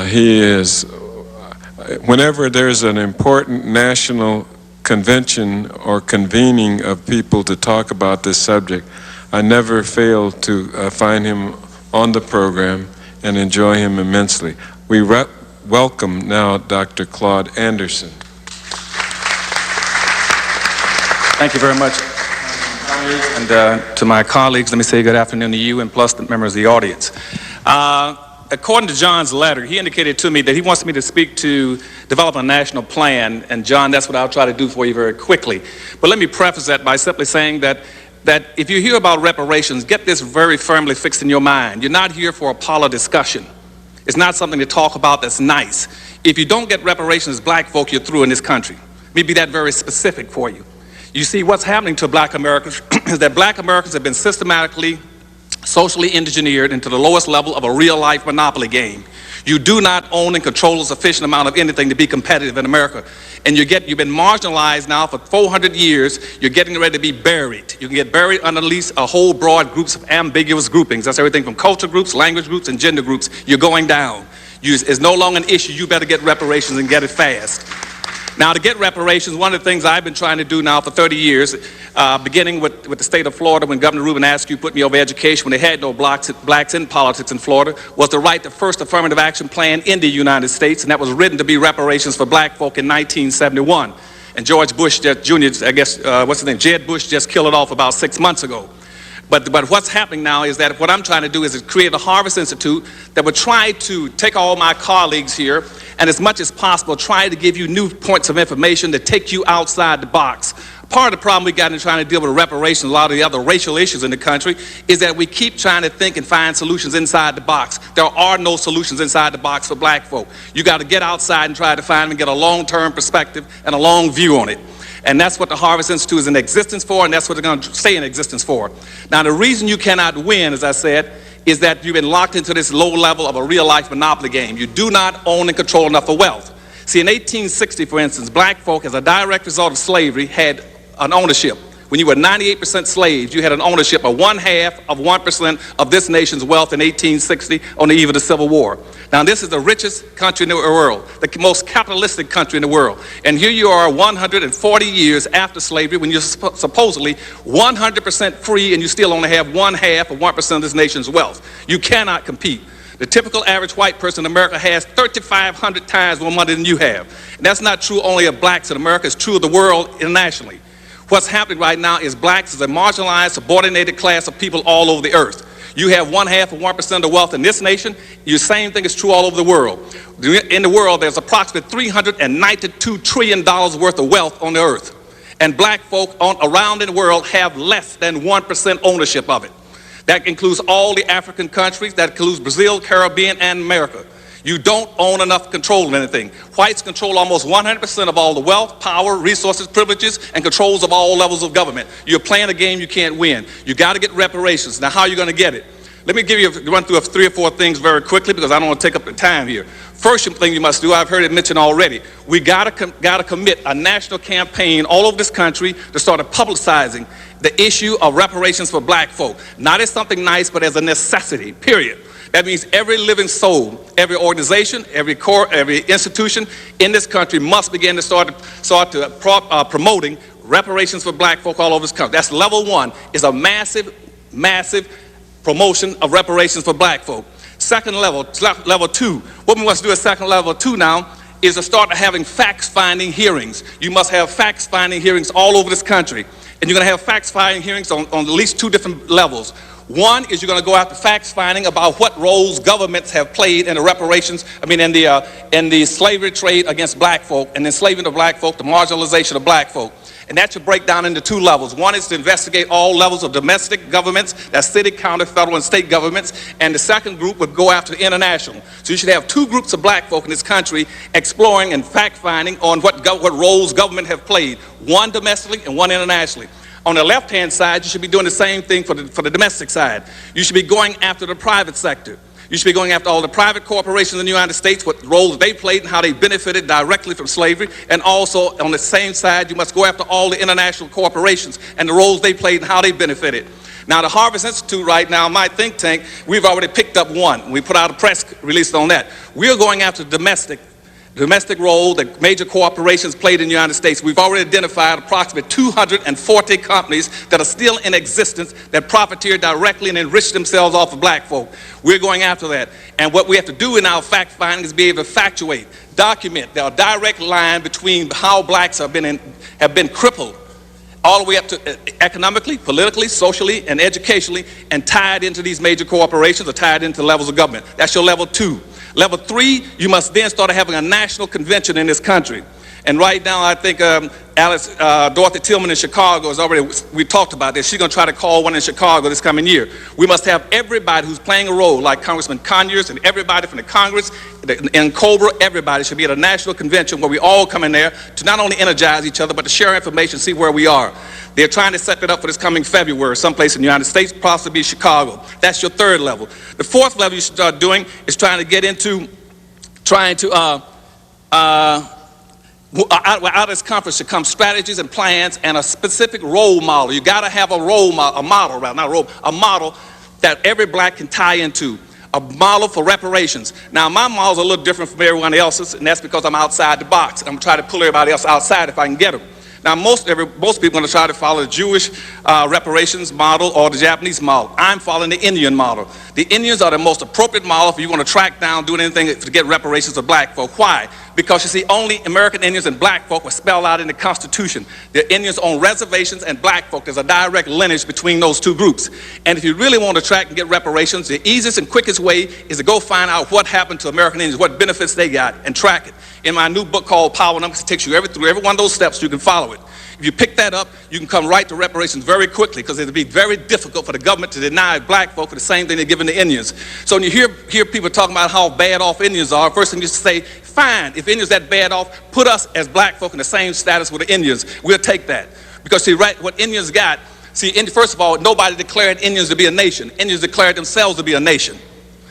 He is, whenever there's an important national convention or convening of people to talk about this subject, I never fail to find him on the program and enjoy him immensely. We welcome now Dr. Claud Anderson. Thank you very much. And to my colleagues, let me say good afternoon to you and plus the members of the audience. According to John's letter, he indicated to me that he wants me to speak to develop a national plan, and John, that's what I'll try to do for you very quickly. But let me preface that by simply saying that if you hear about reparations, get this very firmly fixed in your mind. You're not here for a parlor discussion. It's not something to talk about that's nice. If you don't get reparations as black folk, you're through in this country. Let me be that very specific for you. You see, what's happening to black Americans is that black Americans have been systematically socially engineered into the lowest level of a real-life monopoly game. You do not own and control a sufficient amount of anything to be competitive in America. And you've been marginalized now for 400 years. You're getting ready to be buried. You can get buried underneath a whole broad groups of ambiguous groupings. That's everything from culture groups, language groups, and gender groups. You're going down. It's no longer an issue. You better get reparations and get it fast. Now, to get reparations, one of the things I've been trying to do now for 30 years, beginning with the state of Florida when Governor Rubin Askew put me over education when they had no blacks in politics in Florida, was to write the first affirmative action plan in the United States, and that was written to be reparations for black folk in 1971. And George Bush Jr., I guess, what's his name, Jed Bush just killed it off about 6 months ago. But what's happening now is that what I'm trying to do is create a Harvest Institute that would try to take all my colleagues here and as much as possible try to give you new points of information that take you outside the box. Part of the problem we got in trying to deal with reparations, a lot of the other racial issues in the country, is that we keep trying to think and find solutions inside the box. There are no solutions inside the box for black folk. You got to get outside and try to find them and get a long-term perspective and a long view on it. And that's what the Harvest Institute is in existence for, and that's what they're going to stay in existence for. Now, the reason you cannot win, as I said, is that you've been locked into this low level of a real-life monopoly game. You do not own and control enough of wealth. See, in 1860, for instance, black folk, as a direct result of slavery, had an ownership. When you were 98% slaves, you had an ownership of 1/2 of 1% of this nation's wealth in 1860 on the eve of the Civil War. Now, this is the richest country in the world, the most capitalistic country in the world. And here you are 140 years after slavery when you're supposedly 100% free and you still only have 1/2 of 1% of this nation's wealth. You cannot compete. The typical average white person in America has 3,500 times more money than you have. And that's not true only of blacks in America, it's true of the world internationally. What's happening right now is blacks is a marginalized, subordinated class of people all over the earth. You have 1/2 of 1% of the wealth in this nation. The same thing is true all over the world. In the world, there's approximately $392 trillion worth of wealth on the earth. And black folk around in the world have less than 1% ownership of it. That includes all the African countries, that includes Brazil, Caribbean, and America. You don't own enough control of anything. Whites control almost 100% of all the wealth, power, resources, privileges, and controls of all levels of government. You're playing a game you can't win. You got to get reparations. Now, how are you going to get it? Let me run through 3 or 4 things very quickly because I don't want to take up the time here. First thing you must do, I've heard it mentioned already, we got to commit a national campaign all over this country to start publicizing the issue of reparations for black folk. Not as something nice, but as a necessity, period. That means every living soul, every organization, every institution in this country must begin to start promoting reparations for black folk all over this country. That's level 1, is a massive, massive promotion of reparations for black folk. Second level, level 2, what we must do at second level 2 now is to start having facts-finding hearings. You must have facts-finding hearings all over this country. And you're going to have facts-finding hearings on at least 2 different levels. One is you're going to go after facts finding about what roles governments have played in the reparations, in the slavery trade against black folk, and enslaving of black folk, the marginalization of black folk. And that should break down into 2 levels. One is to investigate all levels of domestic governments, that's city, county, federal, and state governments. And the second group would go after the international. So you should have 2 groups of black folk in this country exploring and fact-finding on what roles government have played, one domestically and one internationally. On the left-hand side, you should be doing the same thing for the domestic side. You should be going after the private sector. You should be going after all the private corporations in the United States, what roles they played and how they benefited directly from slavery. And also, on the same side, you must go after all the international corporations and the roles they played and how they benefited. Now, the Harvest Institute right now, my think tank, we've already picked up one. We put out a press release on that. We're going after domestic role that major corporations played in the United States. We've already identified approximately 240 companies that are still in existence that profiteer directly and enrich themselves off of black folk. We're going after that. And what we have to do in our fact finding is be able to factuate, document. There are direct line between how blacks have been crippled all the way up to economically, politically, socially, and educationally, and tied into these major corporations or tied into levels of government. That's your level 2. Level 3, you must then start having a national convention in this country. And right now, I think Dorothy Tillman in Chicago is already, we talked about this. She's going to try to call one in Chicago this coming year. We must have everybody who's playing a role, like Congressman Conyers and everybody from the Congress, and Cobra, everybody should be at a national convention where we all come in there to not only energize each other, but to share information, see where we are. They're trying to set that up for this coming February, someplace in the United States, possibly Chicago. That's your 3rd level. The 4th level you should start doing is trying to get into, out of this conference should come strategies and plans and a specific role model. You got to have a model that every black can tie into. A model for reparations. Now, my model's a little different from everyone else's, and that's because I'm outside the box. I'm trying to pull everybody else outside if I can get them. Now, most people are going to try to follow the Jewish reparations model or the Japanese model. I'm following the Indian model. The Indians are the most appropriate model if you want to track down, doing anything to get reparations of black folk. Why? Because you see, only American Indians and black folk were spelled out in the Constitution. The Indians own reservations and black folk. There's a direct lineage between those two groups. And if you really want to track and get reparations, the easiest and quickest way is to go find out what happened to American Indians, what benefits they got, and track it. In my new book called Power Numbers, it takes you through every one of those steps. You can follow it. If you pick that up, you can come right to reparations very quickly, because it'll be very difficult for the government to deny black folk for the same thing they're giving the Indians. So when you hear people talking about how bad off Indians are, first thing you say, fine, if Indians that bad off, put us as black folk in the same status with the Indians. We'll take that. Because see, right, what Indians got, first of all, nobody declared Indians to be a nation. Indians declared themselves to be a nation.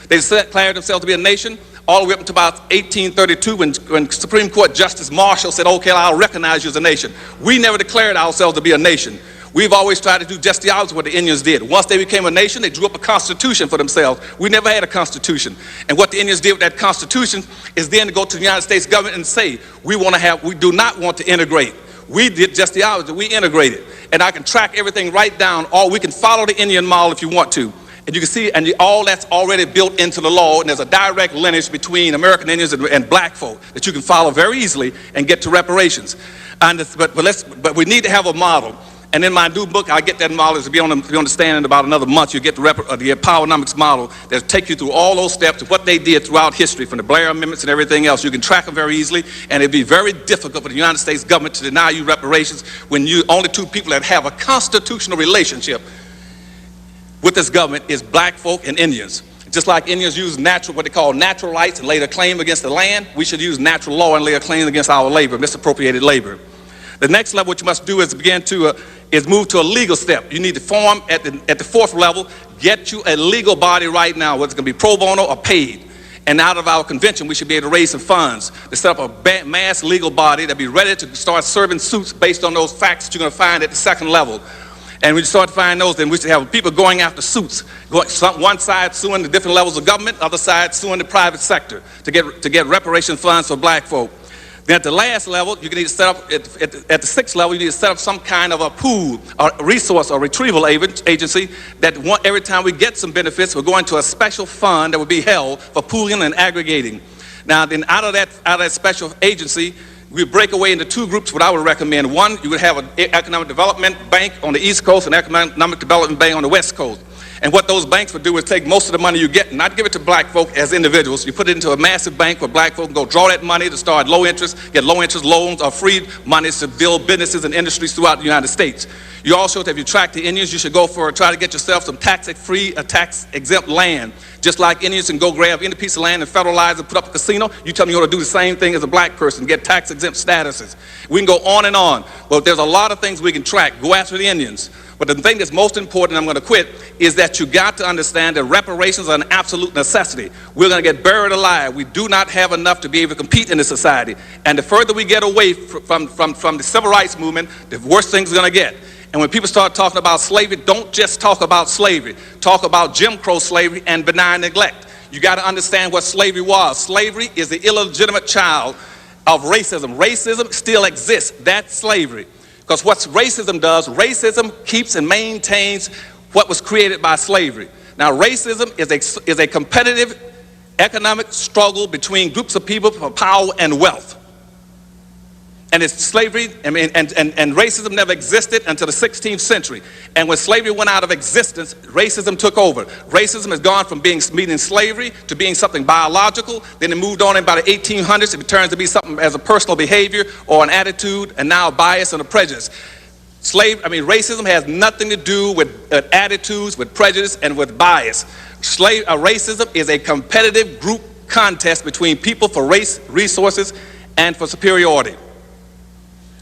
They declared themselves to be a nation all the way up to about 1832 when Supreme Court Justice Marshall said, okay, I'll recognize you as a nation. We never declared ourselves to be a nation. We've always tried to do just the opposite of what the Indians did. Once they became a nation, they drew up a constitution for themselves. We never had a constitution. And what the Indians did with that constitution is then to go to the United States government and say, we do not want to integrate. We did just the opposite. We integrated. And I can track everything right down, or we can follow the Indian model if you want to. And you can see, and all that's already built into the law, and there's a direct lineage between American Indians and black folk that you can follow very easily and get to reparations. But we need to have a model. And in my new book, I get that model to be on the stand in about another month. You get the Powernomics model that take you through all those steps of what they did throughout history, from the Blair Amendments and everything else. You can track them very easily, and it'd be very difficult for the United States government to deny you reparations when you only two people that have a constitutional relationship with this government is black folk and Indians. Just like Indians use what they call natural rights and lay their claim against the land, we should use natural law and lay a claim against our labor, misappropriated labor. The next level what you must do is move to a legal step. You need to form at the 4th level, get you a legal body right now, whether it's going to be pro bono or paid. And out of our convention, we should be able to raise some funds to set up a mass legal body that'll be ready to start serving suits based on those facts that you're going to find at the 2nd level. And when you start to find those, then we should have people going after suits. One side suing the different levels of government, other side suing the private sector to get reparation funds for black folk. Then at the last level, you need to set up, at the 6th level, you need to set up some kind of a pool, or resource, or retrieval agency that every time we get some benefits, we're going to a special fund that will be held for pooling and aggregating. Now, then out of that special agency, we break away into 2 groups, what I would recommend. One, you would have an economic development bank on the East Coast and an economic development bank on the West Coast. And what those banks would do is take most of the money you get and not give it to black folk as individuals. You put it into a massive bank where black folk can go draw that money to start low interest, get low interest loans or free monies to build businesses and industries throughout the United States. You also, if you track the Indians, you should try to get yourself some tax-free, tax-exempt land. Just like Indians can go grab any piece of land and federalize and put up a casino, you tell me you ought to do the same thing as a black person, get tax-exempt statuses. We can go on and on. Well, there's a lot of things we can track. Go after the Indians. But the thing that's most important, I'm going to quit, is that you got to understand that reparations are an absolute necessity. We're going to get buried alive. We do not have enough to be able to compete in this society. And the further we get away from the civil rights movement, the worse things are going to get. And when people start talking about slavery, don't just talk about slavery. Talk about Jim Crow slavery and benign neglect. You got to understand what slavery was. Slavery is the illegitimate child of racism. Racism still exists. That's slavery. Because what racism does, racism keeps and maintains what was created by slavery. Now, racism is a competitive economic struggle between groups of people for power and wealth. And it's slavery, and racism never existed until the 16th century. And when slavery went out of existence, racism took over. Racism has gone from meaning slavery to being something biological. Then it moved on in about the 1800s. It turns to be something as a personal behavior or an attitude, and now a bias and a prejudice. Racism has nothing to do with attitudes, with prejudice, and with bias. Racism is a competitive group contest between people for race, resources, and for superiority.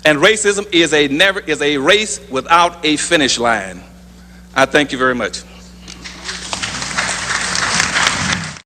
And racism is a race without a finish line. I thank you very much.